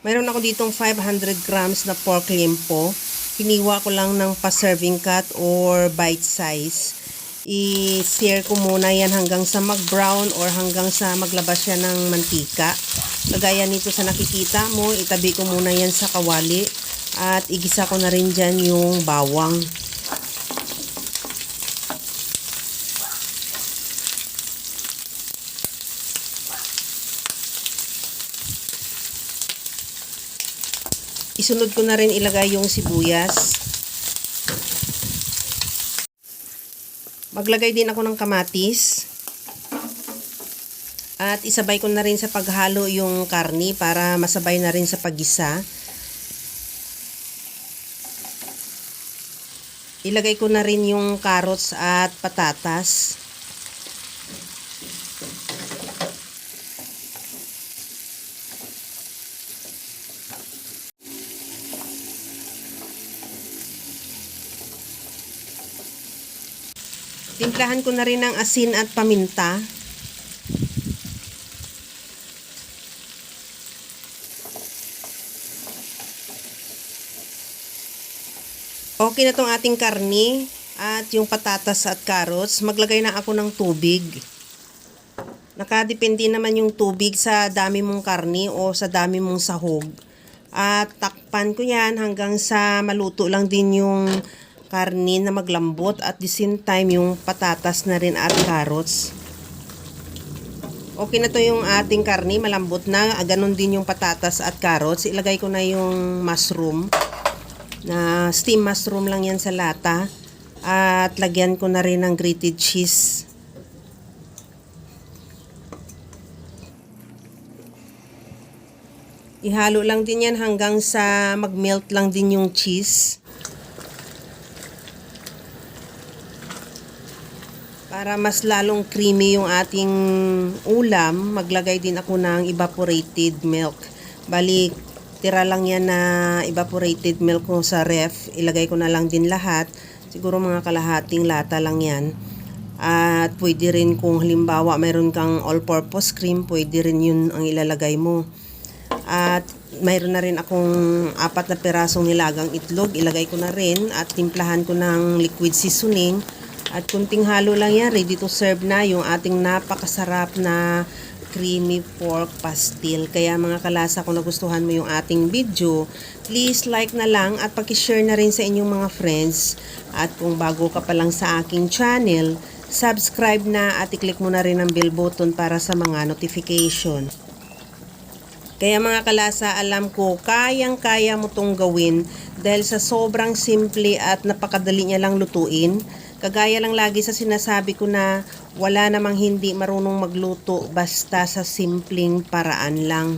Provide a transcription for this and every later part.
Mayroon ako ditong 500 grams na pork limpo. Hiniwa ko lang ng pa-serving cut or bite size. I-sear ko muna yan hanggang sa mag-brown or hanggang sa maglabas siya ng mantika. Kagaya nito sa nakikita mo, itabi ko muna yan sa kawali at igisa ko na rin dyan yung bawang. Isunod ko na rin ilagay yung sibuyas. Maglagay din ako ng kamatis. At isabay ko na rin sa paghalo yung karni para masabay na rin sa paggisa. Ilagay ko na rin yung carrots at patatas. Timplahan ko na rin ng asin at paminta. Okay na tong ating karni at yung patatas at carrots. Maglagay na ako ng tubig. Nakadepende naman yung tubig sa dami mong karni o sa dami mong sahog. At takpan ko yan hanggang sa maluto lang din yung karni na maglambot at the same time yung patatas na rin at carrots. Okay na to yung ating karni, malambot na. Ganon din yung patatas at carrots. Ilagay ko na yung mushroom. Na steam mushroom lang yan sa lata. At lagyan ko na rin ng grated cheese. Ihalo lang din yan hanggang sa mag-melt lang din yung cheese. Para mas lalong creamy yung ating ulam, maglagay din ako ng evaporated milk. Bali, tira lang yan na evaporated milk ko sa ref. Ilagay ko na lang din lahat. Siguro mga kalahating lata lang yan. At pwede rin kung halimbawa mayroon kang all-purpose cream, pwede rin yun ang ilalagay mo. At mayroon na rin akong 4 na pirasong nilagang itlog. Ilagay ko na rin at timplahan ko ng liquid seasoning. At kunting halo lang yan, ready to serve na yung ating napakasarap na creamy pork pastil. Kaya mga kalasa, kung nagustuhan mo yung ating video, please like na lang at paki-share na rin sa inyong mga friends. At kung bago ka pa lang sa aking channel, subscribe na at i-click mo na rin ang bell button para sa mga notification. Kaya mga kalasa, alam ko, kayang-kaya mo tong gawin dahil sa sobrang simple at napakadali niya lang lutuin. Kagaya lang lagi sa sinasabi ko na wala namang hindi marunong magluto basta sa simpleng paraan lang.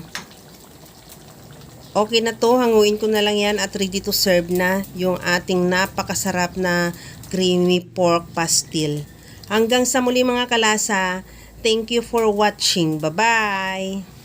Okay na to, hanguin ko na lang yan at ready to serve na yung ating napakasarap na creamy pork pastil. Hanggang sa muli mga kalasa, thank you for watching. Bye-bye!